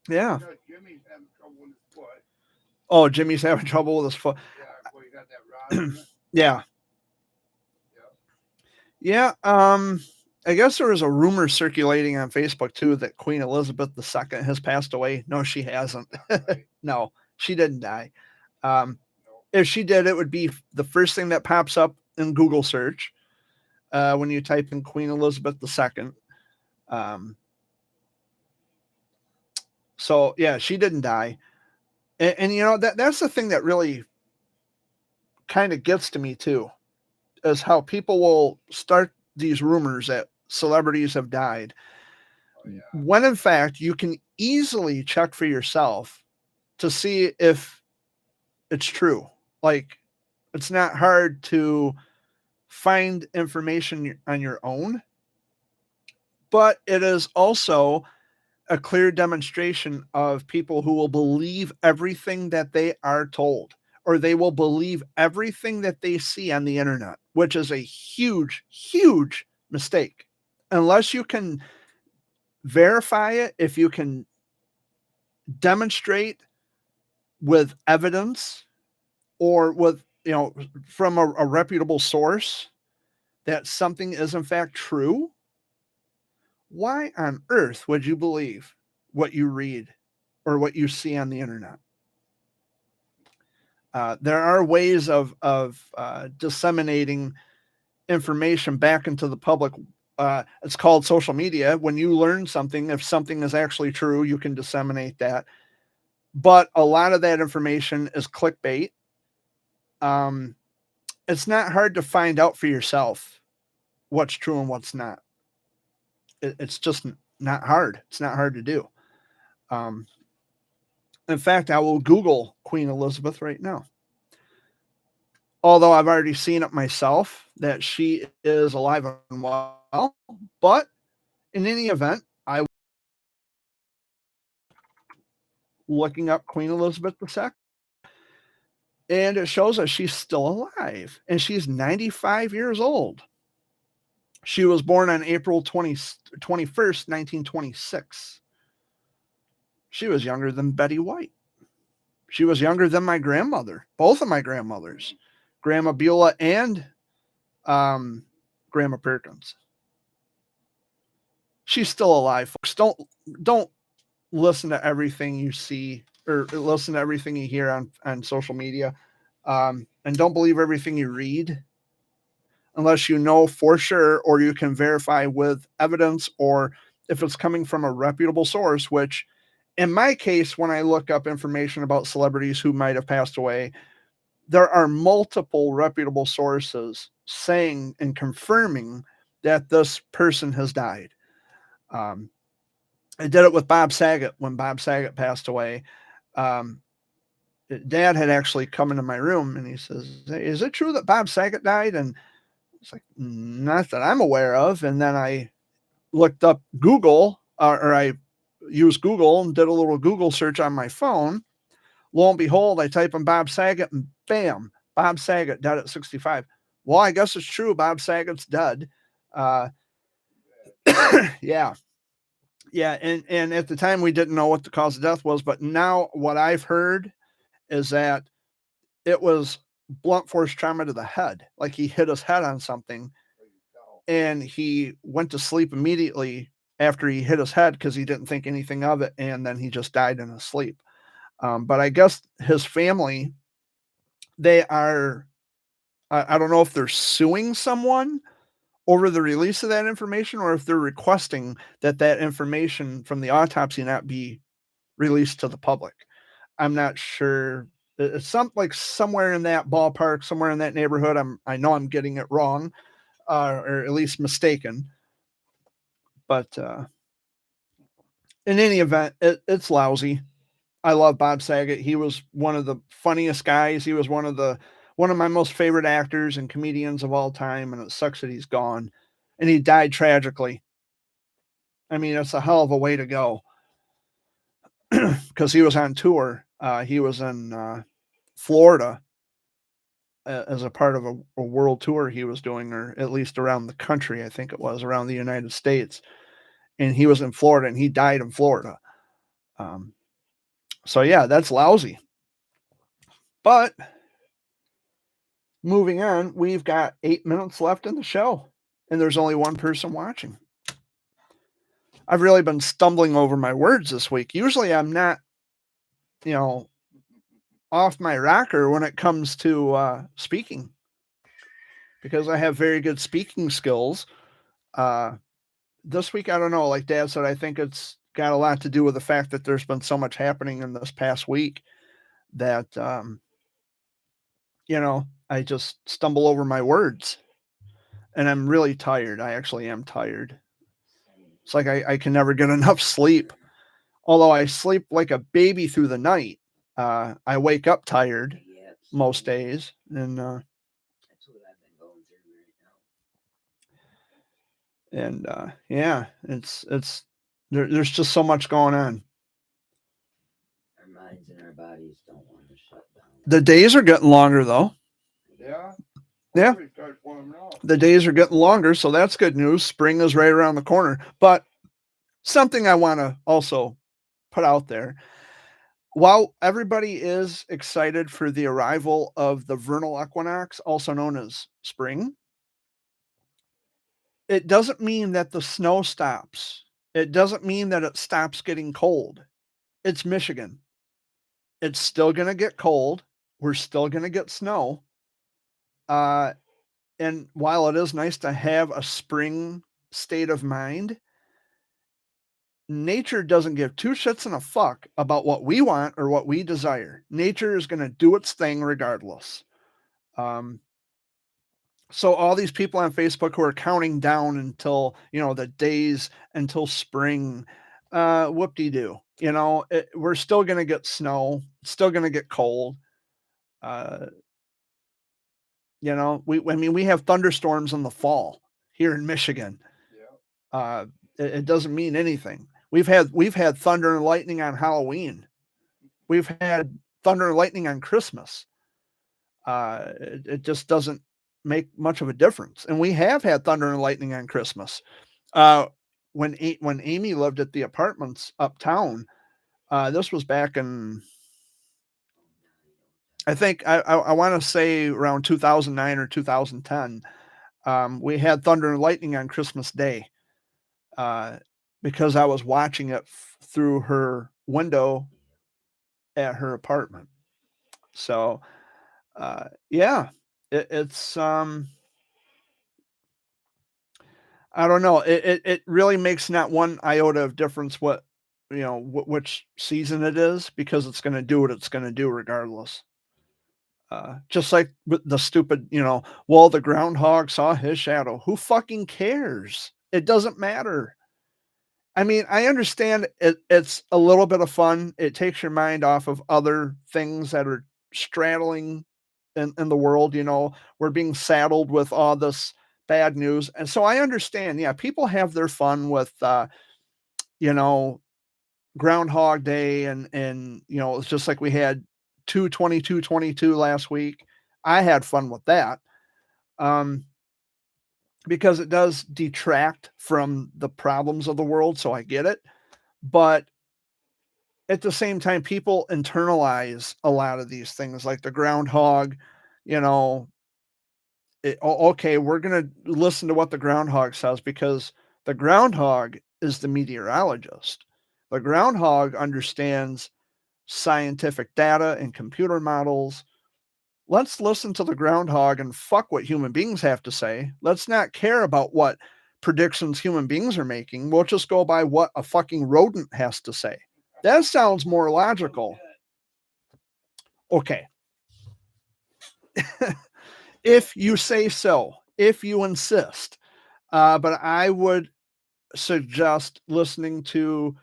A: Yeah.
B: Jimmy's having trouble with his foot.
A: Oh, Jimmy's having trouble with his foot.
B: Yeah, well, he got that rod in it.
A: Yeah. Yeah. I guess there was a rumor circulating on Facebook too that Queen Elizabeth II has passed away. No, she hasn't. No, she didn't die. If she did, it would be the first thing that pops up in Google search when you type in Queen Elizabeth II. So yeah, she didn't die. And you know, that's the thing that really kind of gets to me too, is how people will start these rumors that celebrities have died. Oh, yeah. When in fact, you can easily check for yourself to see if it's true. Like, it's not hard to find information on your own, but it is also a clear demonstration of people who will believe everything that they are told, or they will believe everything that they see on the internet, which is a huge, huge mistake. Unless you can verify it, if you can demonstrate with evidence or with, from a reputable source that something is in fact true, why on earth would you believe what you read or what you see on the internet? There are ways of disseminating information back into the public. It's called social media. When you learn something, if something is actually true, you can disseminate that. But a lot of that information is clickbait. It's not hard to find out for yourself what's true and what's not. It's just not hard. It's not hard to do. In fact, I will Google Queen Elizabeth right now. Although I've already seen it myself that she is alive and well. But in any event, I looking up Queen Elizabeth II. And it shows us she's still alive. And she's 95 years old. She was born on April 21st, 1926. She was younger than Betty White. She was younger than my grandmother, both of my grandmothers, Grandma Beulah and Grandma Perkins. She's still alive, folks. Don't listen to everything you see or listen to everything you hear on social media. And don't believe everything you read unless you know for sure, or you can verify with evidence or if it's coming from a reputable source, which in my case, when I look up information about celebrities who might have passed away, there are multiple reputable sources saying and confirming that this person has died. Um, I did it with Bob Saget when Bob Saget passed away. Um, Dad had actually come into my room and he says, "Hey, is it true that Bob Saget died?" And it's like, not that I'm aware of. And then I looked up Google, or I used Google and did a little Google search on my phone. Lo and behold, I type in Bob Saget and bam, Bob Saget dead at 65. Well, I guess it's true. Bob Saget's dead. Uh, yeah. Yeah. And at the time we didn't know what the cause of death was, but now what I've heard is that it was blunt force trauma to the head. Like he hit his head on something and he went to sleep immediately after he hit his head because he didn't think anything of it. And then he just died in his sleep. But I guess his family, they are, I don't know if they're suing someone over the release of that information or if they're requesting that that information from the autopsy not be released to the public. I'm not sure. It's somewhere in that ballpark, somewhere in that neighborhood. I know I'm getting it wrong, or at least mistaken. But in any event, it's lousy. I love Bob Saget. He was one of the funniest guys. He was one of my most favorite actors and comedians of all time, and it sucks that he's gone. And he died tragically. I mean, it's a hell of a way to go because he was on tour. He was in Florida as a part of a world tour he was doing, or at least around the country. I think it was around the United States. And he was in Florida and he died in Florida. So yeah, that's lousy. But moving on, we've got 8 minutes left in the show and there's only one person watching. I've really been stumbling over my words this week. Usually I'm not, off my rocker when it comes to speaking because I have very good speaking skills. This week, I don't know, like Dad said, I think it's got a lot to do with the fact that there's been so much happening in this past week that, I just stumble over my words and I'm really tired. I actually am tired. It's like I can never get enough sleep. Although I sleep like a baby through the night, I wake up tired most days. And
C: that's what I've been going through right now.
A: and yeah, there's just so much going on.
C: Our minds and our bodies don't want to shut down.
A: The days are getting longer though.
B: Yeah.
A: Yeah.
B: Hopefully it starts warming up.
A: The days are getting longer, so that's good news. Spring is right around the corner. But something I want to also put out there. While everybody is excited for the arrival of the vernal equinox, also known as spring, it doesn't mean that the snow stops. It doesn't mean that it stops getting cold. It's Michigan. It's still going to get cold. We're still going to get snow. And while it is nice to have a spring state of mind, nature doesn't give two shits and a fuck about what we want or what we desire. Nature is going to do its thing regardless. So all these people on Facebook who are counting down until, the days until spring, whoop-de-doo. We're still going to get snow. It's still going to get cold. We have thunderstorms in the fall here in Michigan.
B: Yeah.
A: It doesn't mean anything. We've had thunder and lightning on Halloween. We've had thunder and lightning on Christmas. It just doesn't make much of a difference. And we have had thunder and lightning on Christmas. When Amy lived at the apartments uptown, this was back in, I think I want to say around 2009 or 2010. We had thunder and lightning on Christmas Day. Because I was watching it through her window at her apartment. So, yeah, it's, I don't know. It really makes not one iota of difference what, which season it is, because it's going to do what it's going to do regardless. Just like with the stupid, well, the groundhog saw his shadow. Who fucking cares? It doesn't matter. I mean, I understand it's a little bit of fun. It takes your mind off of other things that are straddling in the world. We're being saddled with all this bad news. And so I understand, yeah, people have their fun with, you know, Groundhog Day and it's just like we had 2/22/22 last week. I had fun with that. Because it does detract from the problems of the world, so I get it. But at the same time, people internalize a lot of these things, like the groundhog, you know, okay, we're going to listen to what the groundhog says because the groundhog is the meteorologist. The groundhog understands scientific data and computer models. Let's listen to the groundhog and fuck what human beings have to say. Let's not care about what predictions human beings are making. We'll just go by what a fucking rodent has to say. That sounds more logical. Okay. If you say so, if you insist. But I would suggest listening to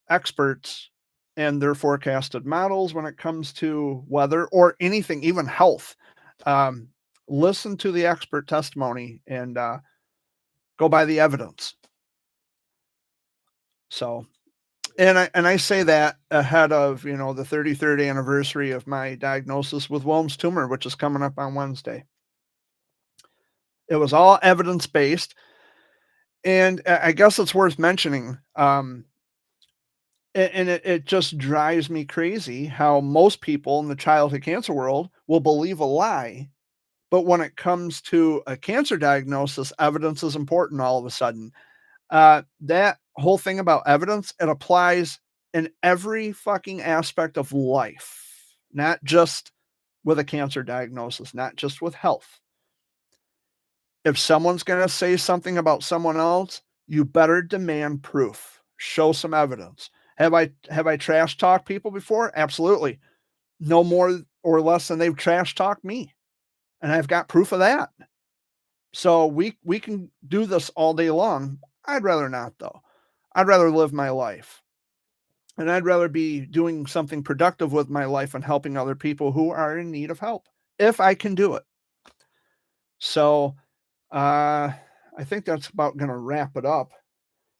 A: experts and their forecasted models when it comes to weather or anything, even health. Listen to the expert testimony and go by the evidence. So, and I say that ahead of the 33rd anniversary of my diagnosis with Wilms tumor, which is coming up on Wednesday. It was all evidence based, and I guess it's worth mentioning. And it just drives me crazy how most people in the childhood cancer world will believe a lie. But when it comes to a cancer diagnosis, evidence is important all of a sudden. That whole thing about evidence, it applies in every fucking aspect of life, not just with a cancer diagnosis, not just with health. If someone's going to say something about someone else, you better demand proof. Show some evidence. Have I trash talked people before? Absolutely. No more or less than they've trash talked me. And I've got proof of that. So we can do this all day long. I'd rather not, though. I'd rather live my life. And I'd rather be doing something productive with my life and helping other people who are in need of help, if I can do it. So I think that's about going to wrap it up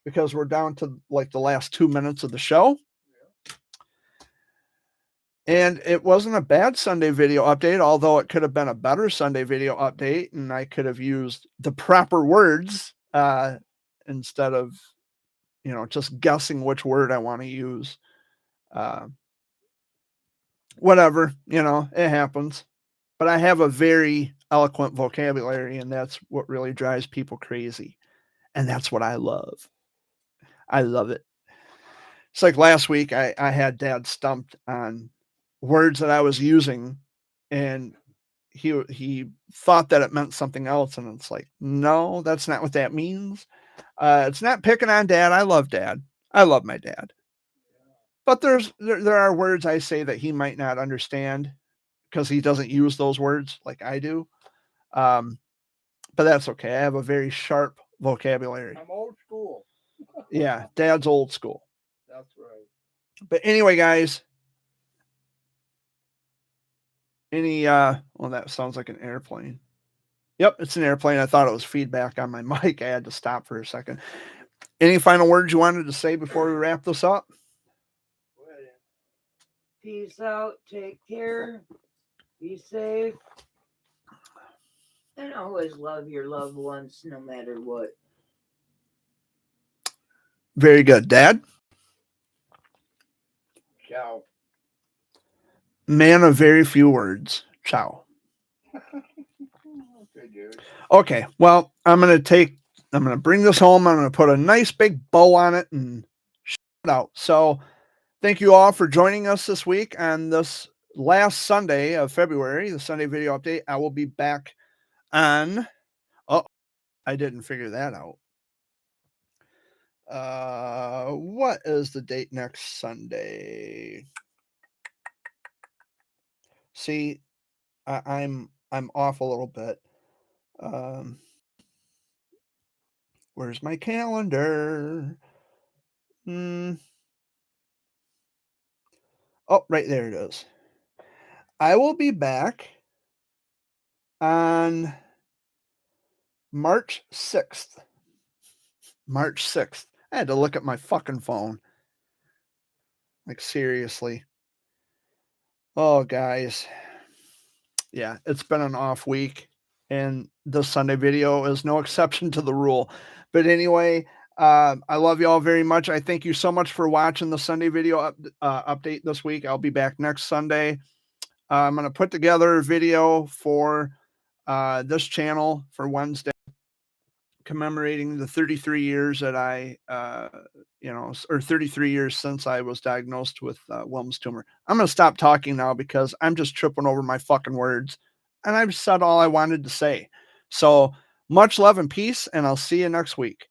A: because we're down to like the last 2 minutes of the show. And it wasn't a bad Sunday video update, although it could have been a better Sunday video update, and I could have used the proper words instead of, just guessing which word I want to use. Whatever, it happens. But I have a very eloquent vocabulary, and that's what really drives people crazy. And that's what I love. I love it. It's like last week, I had Dad stumped on words that I was using, and he thought that it meant something else, and it's like, no, that's not what that means. It's not picking on Dad. I love Dad. I love my dad. But there are words I say that he might not understand because he doesn't use those words like I do. But that's okay. I have a very sharp vocabulary.
B: I'm old school.
A: Yeah, Dad's old school.
B: That's right.
A: But anyway, guys, well, that sounds like an airplane. Yep, it's an airplane. I thought it was feedback on my mic. I had to stop for a second. Any final words you wanted to say before we wrap this up?
C: Peace out. Take care. Be safe. And always love your loved ones no matter what.
A: Very good. Dad?
B: Ciao.
A: Man of very few words. Ciao.
B: Okay, dude.
A: Okay, well, I'm going to bring this home. I'm going to put a nice big bow on it and shut it out. So thank you all for joining us this week on this last Sunday of February, the Sunday video update. I will be back on, I didn't figure that out. What is the date next Sunday? See, I'm off a little bit. Where's my calendar? Oh, right there it is. I will be back on March 6th. March 6th. I had to look at my fucking phone. Like, seriously. Oh, guys. Yeah, it's been an off week, and the Sunday video is no exception to the rule. But anyway, I love you all very much. I thank you so much for watching the Sunday video update this week. I'll be back next Sunday. I'm going to put together a video for this channel for Wednesday, commemorating the 33 years that or 33 years since I was diagnosed with Wilms tumor. I'm going to stop talking now because I'm just tripping over my fucking words, and I've said all I wanted to say. So much love and peace, and I'll see you next week.